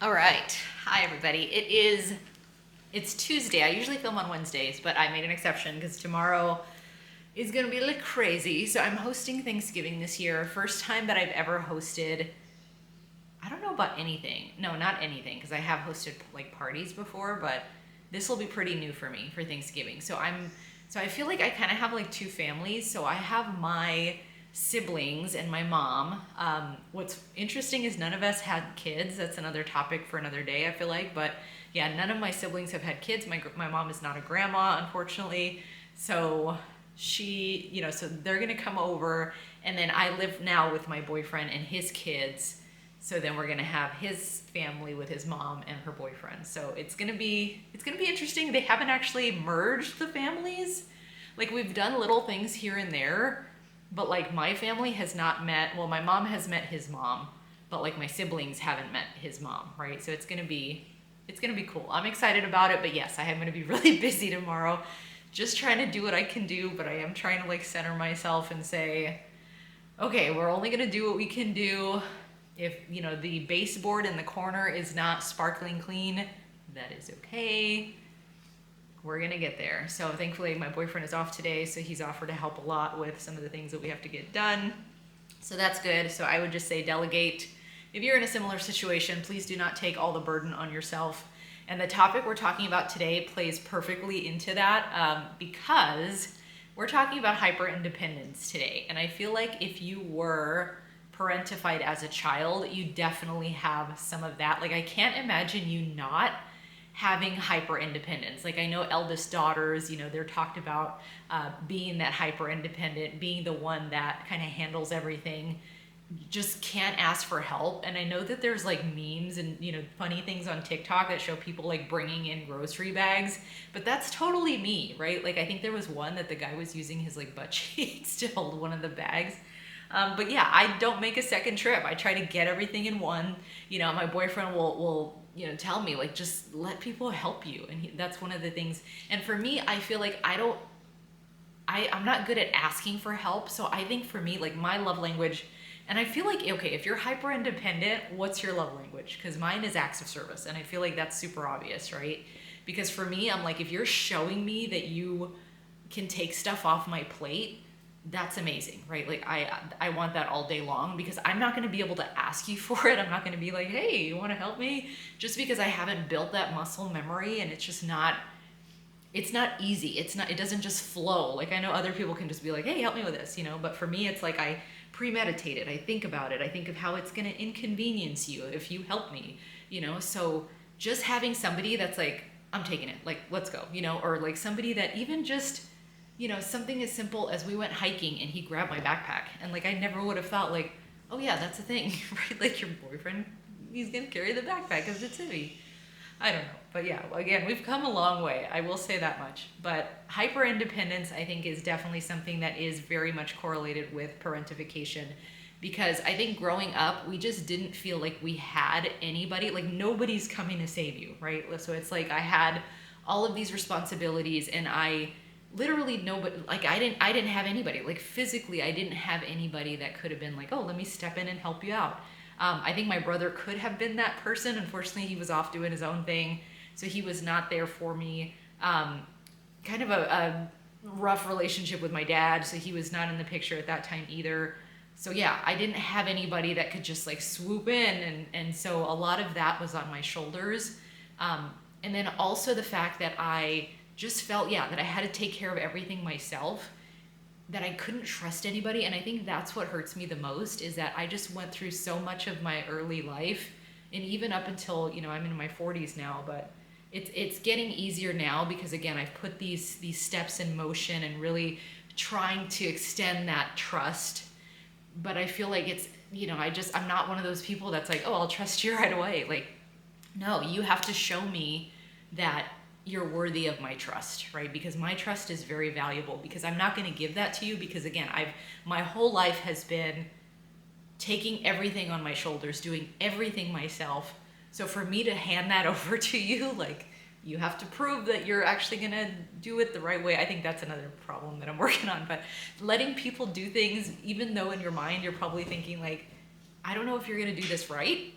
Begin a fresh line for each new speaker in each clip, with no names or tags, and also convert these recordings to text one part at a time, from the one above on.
All right. Hi, everybody. It's Tuesday. I usually film on Wednesdays, but I made an exception because tomorrow is going to be a little crazy. So I'm hosting Thanksgiving this year. First time that I've ever hosted. I don't know about anything. No, not anything, because I have hosted like parties before, but this will be pretty new for me for Thanksgiving. So I feel like I kind of have like two families. So I have my siblings and my mom. What's interesting is none of us had kids. That's another topic for another day, I feel like. But yeah, none of my siblings have had kids. My mom is not a grandma, unfortunately. So so they're gonna come over, and then I live now with my boyfriend and his kids. So then we're gonna have his family with his mom and her boyfriend. So it's gonna be interesting. They haven't actually merged the families. Like we've done little things here and there, but like my family has not met. Well, my mom has met his mom, but like my siblings haven't met his mom, right? So it's gonna be cool. I'm excited about it, but yes, I am gonna be really busy tomorrow, just trying to do what I can do. But I am trying to like center myself and say, okay, we're only gonna do what we can do. If the baseboard in the corner is not sparkling clean, that is okay. We're gonna get there. So thankfully my boyfriend is off today, so he's offered to help a lot with some of the things that we have to get done. So that's good. So I would just say delegate. If you're in a similar situation, please do not take all the burden on yourself. And the topic we're talking about today plays perfectly into that, because we're talking about hyper independence today. And I feel like if you were parentified as a child, you definitely have some of that. Like I can't imagine you not having hyper independence. Like I know eldest daughters, they're talked about being that hyper independent, being the one that kind of handles everything, just can't ask for help. And I know that there's like memes and funny things on TikTok that show people like bringing in grocery bags, but that's totally me, right? Like I think there was one that the guy was using his like butt cheeks to hold one of the bags. But yeah, I don't make a second trip. I try to get everything in one. My boyfriend will tell me like just let people help you, and that's one of the things. And for me, I feel like I'm not good at asking for help. So I think for me, like my love language, and I feel like okay, if you're hyper independent, what's your love language? Because mine is acts of service, and I feel like that's super obvious, right? Because for me, I'm like if you're showing me that you can take stuff off my plate, that's amazing, right? Like I want that all day long, because I'm not going to be able to ask you for it. I'm not going to be like, hey, you want to help me? Just because I haven't built that muscle memory, and it's not easy. It doesn't just flow. Like I know other people can just be like, hey, help me with this, but for me it's like I premeditate it. I think about it. I think of how it's going to inconvenience you if you help me, so just having somebody that's like, I'm taking it, like let's go, or like somebody that even just something as simple as we went hiking and he grabbed my backpack, and like I never would have thought like, oh yeah, that's a thing, right? Like your boyfriend, he's gonna carry the backpack because it's heavy. I don't know, but yeah, again, we've come a long way. I will say that much. But hyper independence, I think, is definitely something that is very much correlated with parentification, because I think growing up, we just didn't feel like we had anybody. Like nobody's coming to save you, right? So it's like I had all of these responsibilities, and I literally nobody, like I didn't have anybody, like physically I didn't have anybody that could have been like, oh, let me step in and help you out. I think my brother could have been that person. Unfortunately, he was off doing his own thing, so he was not there for me. Kind of a rough relationship with my dad, so he was not in the picture at that time either. So yeah, I didn't have anybody that could just like swoop in, and so a lot of that was on my shoulders. And then also the fact that I just felt, yeah, that I had to take care of everything myself, that I couldn't trust anybody. And I think that's what hurts me the most, is that I just went through so much of my early life, and even up until, I'm in my 40s now, but it's getting easier now because again, I've put these steps in motion and really trying to extend that trust. But I feel like it's, I'm not one of those people that's like, oh, I'll trust you right away. Like, no, you have to show me that you're worthy of my trust, right? Because my trust is very valuable, because I'm not going to give that to you, because again, my whole life has been taking everything on my shoulders, doing everything myself. So for me to hand that over to you, like you have to prove that you're actually going to do it the right way. I think that's another problem that I'm working on, but letting people do things, even though in your mind you're probably thinking like, I don't know if you're going to do this right,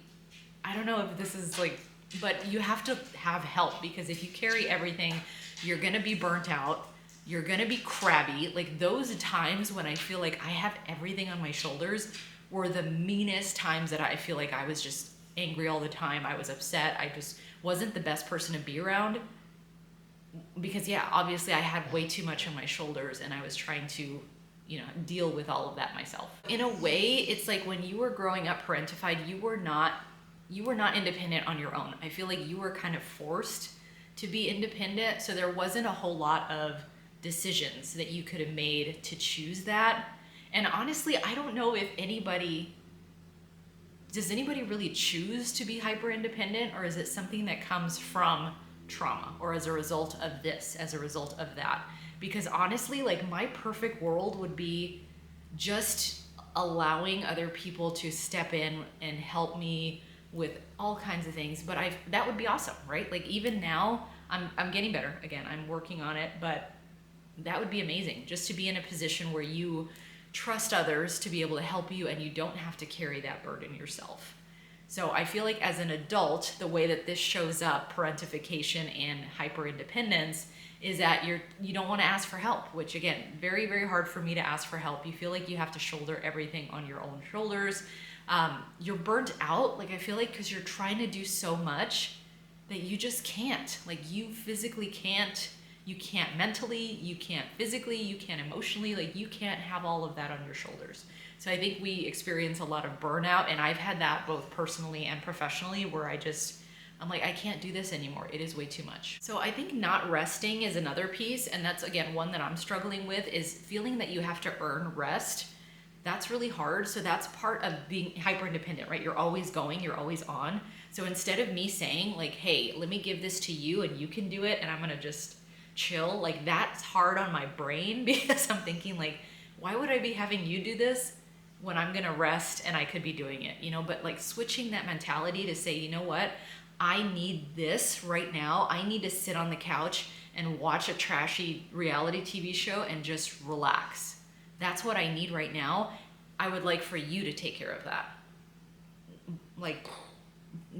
I don't know if this is like, but you have to have help, because if you carry everything, you're gonna be burnt out. You're gonna be crabby. Like those times when I feel like I have everything on my shoulders were the meanest times that I feel like I was just angry all the time. I was upset. I just wasn't the best person to be around, because yeah, obviously I had way too much on my shoulders and I was trying to, deal with all of that myself. In a way, it's like when you were growing up parentified, you were not independent on your own. I feel like you were kind of forced to be independent, so there wasn't a whole lot of decisions that you could have made to choose that. And honestly, I don't know if does anybody really choose to be hyper independent, or is it something that comes from trauma, or as a result of this, as a result of that? Because honestly, like my perfect world would be just allowing other people to step in and help me with all kinds of things. But that would be awesome, right? Like even now, I'm getting better. Again, I'm working on it, but that would be amazing, just to be in a position where you trust others to be able to help you and you don't have to carry that burden yourself. So I feel like as an adult, the way that this shows up, parentification and hyper independence, is that you don't want to ask for help, which again, very, very hard for me to ask for help. You feel like you have to shoulder everything on your own shoulders. You're burnt out, like I feel like, because you're trying to do so much that you just can't. Like you physically can't. You can't mentally, you can't physically, you can't emotionally, like you can't have all of that on your shoulders. So I think we experience a lot of burnout, and I've had that both personally and professionally, where I'm like, I can't do this anymore. It is way too much. So I think not resting is another piece, and that's again one that I'm struggling with, is feeling that you have to earn rest. That's really hard. So that's part of being hyper independent, right? You're always going, you're always on. So instead of me saying like, hey, let me give this to you and you can do it, and I'm gonna just chill, like that's hard on my brain, because I'm thinking like, why would I be having you do this when I'm gonna rest and I could be doing it, but like switching that mentality to say, you know what, I need this right now. I need to sit on the couch and watch a trashy reality TV show and just relax. That's what I need right now. I would like for you to take care of that. Like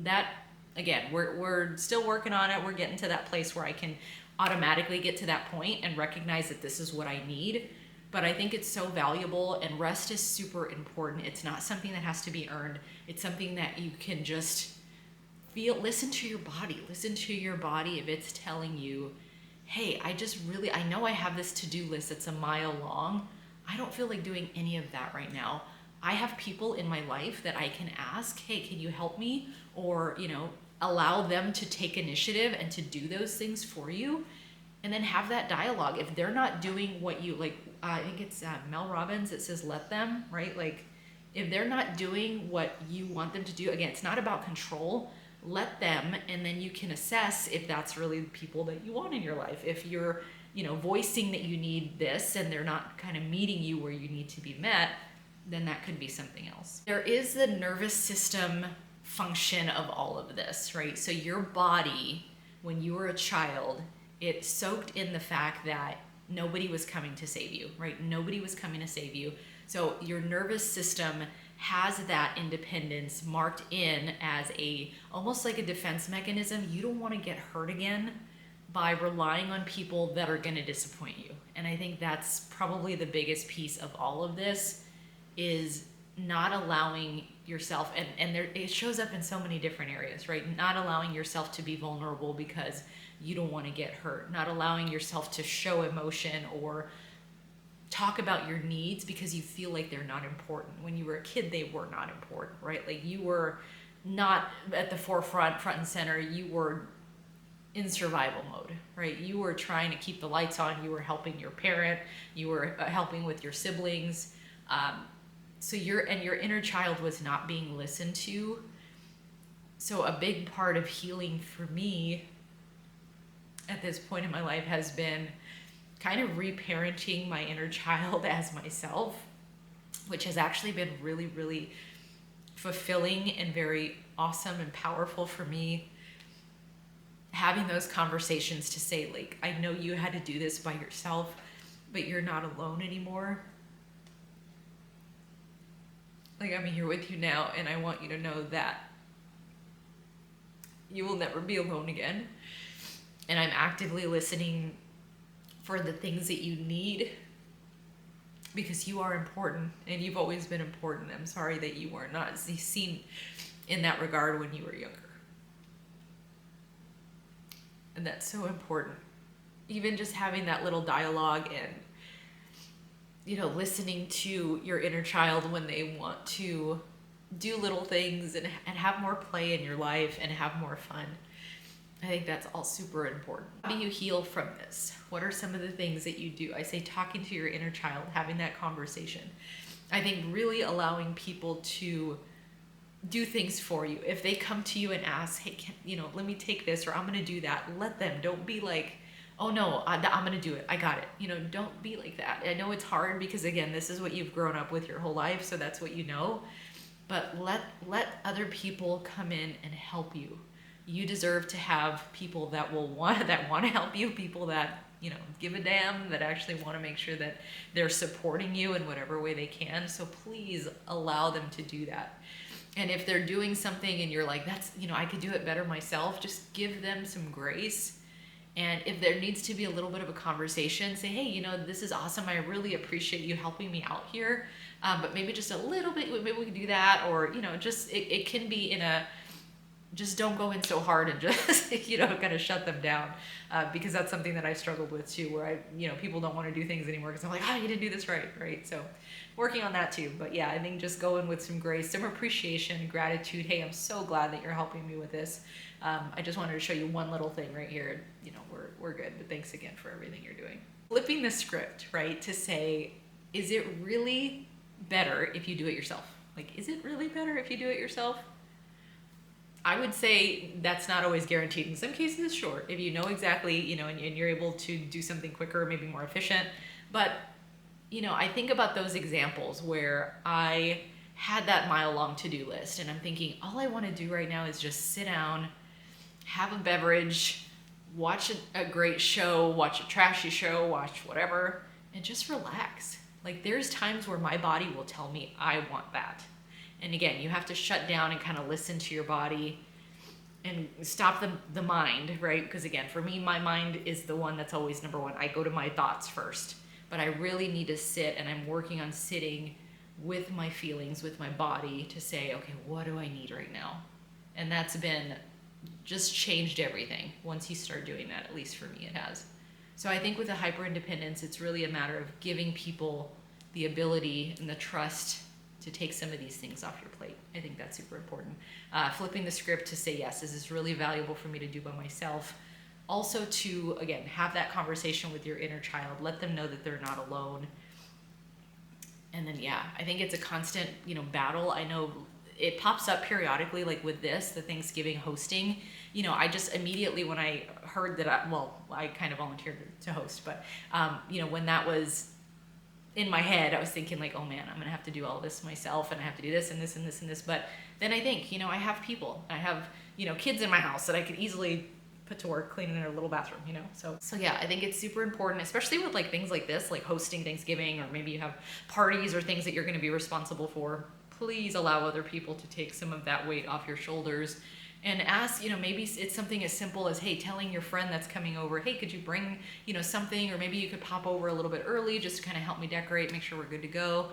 that, again, we're still working on it. We're getting to that place where I can automatically get to that point and recognize that this is what I need. But I think it's so valuable, and rest is super important. It's not something that has to be earned. It's something that you can just listen to your body. Listen to your body if it's telling you, hey, I know I have this to-do list that's a mile long. I don't feel like doing any of that right now. I have people in my life that I can ask, hey, can you help me? Or, allow them to take initiative and to do those things for you, and then have that dialogue. If they're not doing what you like, I think it's Mel Robbins that says, let them, right? Like if they're not doing what you want them to do, again, it's not about control, let them, and then you can assess if that's really the people that you want in your life. If you're, voicing that you need this and they're not kind of meeting you where you need to be met, then that could be something else. There is the nervous system function of all of this, right? So your body, when you were a child, it soaked in the fact that nobody was coming to save you, right? Nobody was coming to save you. So your nervous system has that independence marked in as almost like a defense mechanism. You don't want to get hurt again by relying on people that are going to disappoint you. And I think that's probably the biggest piece of all of this, is not allowing yourself, and it shows up in so many different areas, right? Not allowing yourself to be vulnerable because you don't want to get hurt. Not allowing yourself to show emotion or talk about your needs because you feel like they're not important. When you were a kid, they were not important, right? Like you were not at the front and center. You were in survival mode, right? You were trying to keep the lights on. You were helping your parent. You were helping with your siblings. So your inner child was not being listened to. So a big part of healing for me at this point in my life has been kind of reparenting my inner child as myself, which has actually been really, really fulfilling and very awesome and powerful for me. Having those conversations to say, like, I know you had to do this by yourself, but you're not alone anymore. Like, I'm here with you now, and I want you to know that you will never be alone again. And I'm actively listening for the things that you need, because you are important and you've always been important. I'm sorry that you were not seen in that regard when you were younger. And that's so important. Even just having that little dialogue and, listening to your inner child when they want to do little things and have more play in your life and have more fun. I think that's all super important. How do you heal from this? What are some of the things that you do? I say talking to your inner child, having that conversation. I think really allowing people to do things for you. If they come to you and ask, hey, let me take this, or I'm going to do that, let them. Don't be like, oh no, I'm going to do it. I got it. Don't be like that. I know it's hard because, again, this is what you've grown up with your whole life, so that's what you know. But let other people come in and help you. You deserve to have people that want to help you, people that give a damn, that actually want to make sure that they're supporting you in whatever way they can. So please allow them to do that. And if they're doing something and you're like, that's I could do it better myself, just give them some grace. And if there needs to be a little bit of a conversation, say, hey, this is awesome. I really appreciate you helping me out here. But maybe just a little bit, maybe we can do that. Or, just it can be in a, just don't go in so hard and just, kind of shut them down. Because that's something that I struggled with too, where people don't want to do things anymore because I'm like, you didn't do this right? So working on that too. But yeah, I think just going with some grace, some appreciation, gratitude. Hey, I'm so glad that you're helping me with this. I just wanted to show you one little thing right here. We're good, but thanks again for everything you're doing. Flipping the script, right? To say, is it really better if you do it yourself? Like, is it really better if you do it yourself? I would say that's not always guaranteed. In some cases, sure. If you know exactly, and you're able to do something quicker, maybe more efficient. But, I think about those examples where I had that mile-long to-do list, and I'm thinking, all I want to do right now is just sit down, have a beverage, watch a great show, watch a trashy show, watch whatever, and just relax. Like, there's times where my body will tell me I want that. And again, you have to shut down and kind of listen to your body and stop the mind, right? Because again, for me, my mind is the one that's always number one. I go to my thoughts first, but I really need to sit, and I'm working on sitting with my feelings, with my body, to say, okay, what do I need right now? And that's been just changed everything once you start doing that. At least for me, it has. So I think with the hyper independence, it's really a matter of giving people the ability and the trust to take some of these things off your plate. I think that's super important. Flipping the script to say, yes, this is really valuable for me to do by myself. Also to, again, have that conversation with your inner child. Let them know that they're not alone. And then, yeah, I think it's a constant, battle. I know it pops up periodically, like with this, the Thanksgiving hosting. I just immediately, when I heard that, I kind of volunteered to host, but, when that was in my head, I was thinking like, oh man, I'm going to have to do all this myself, and I have to do this and this and this and this. But then I think, I have people. I have, kids in my house that I could easily put to work cleaning their little bathroom, So yeah, I think it's super important, especially with like things like this, like hosting Thanksgiving, or maybe you have parties or things that you're going to be responsible for. Please allow other people to take some of that weight off your shoulders. And ask, maybe it's something as simple as, hey, telling your friend that's coming over, hey, could you bring, something, or maybe you could pop over a little bit early just to kind of help me decorate, make sure we're good to go.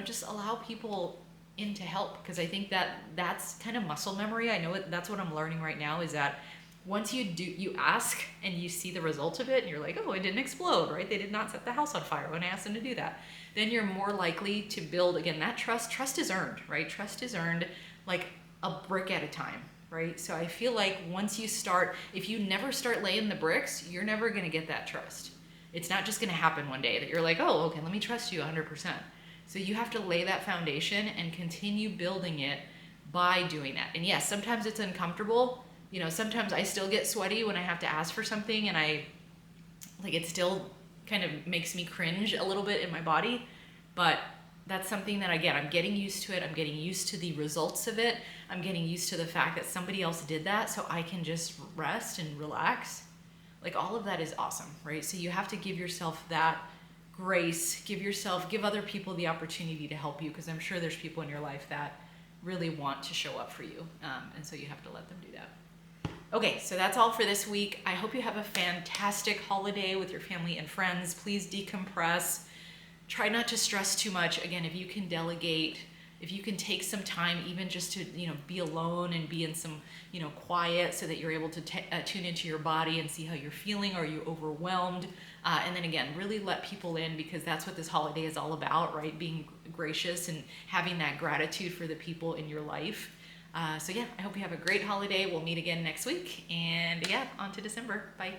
Just allow people in to help, because I think that's kind of muscle memory. I know that's what I'm learning right now, is that once you ask and you see the result of it, and you're like, oh, it didn't explode, right? They did not set the house on fire when I asked them to do that. Then you're more likely to build, again, that trust. Trust is earned, right? Trust is earned like a brick at a time. Right? So I feel like once you start, if you never start laying the bricks, you're never going to get that trust. It's not just going to happen one day that you're like, oh, okay, let me trust you 100%. So you have to lay that foundation and continue building it by doing that. And yes, sometimes it's uncomfortable. Sometimes I still get sweaty when I have to ask for something, and it still kind of makes me cringe a little bit in my body. But that's something that, again, I'm getting used to it. I'm getting used to the results of it. I'm getting used to the fact that somebody else did that, so I can just rest and relax. Like, all of that is awesome, right? So you have to give yourself that grace, give other people the opportunity to help you, because I'm sure there's people in your life that really want to show up for you. And so you have to let them do that. Okay, so that's all for this week. I hope you have a fantastic holiday with your family and friends. Please decompress. Try not to stress too much. Again, if you can delegate, if you can take some time even just to, be alone and be in some, quiet so that you're able to tune into your body and see how you're feeling. Are you overwhelmed? And then again, really let people in, because that's what this holiday is all about, right? Being gracious and having that gratitude for the people in your life. So yeah, I hope you have a great holiday. We'll meet again next week. And yeah, on to December. Bye.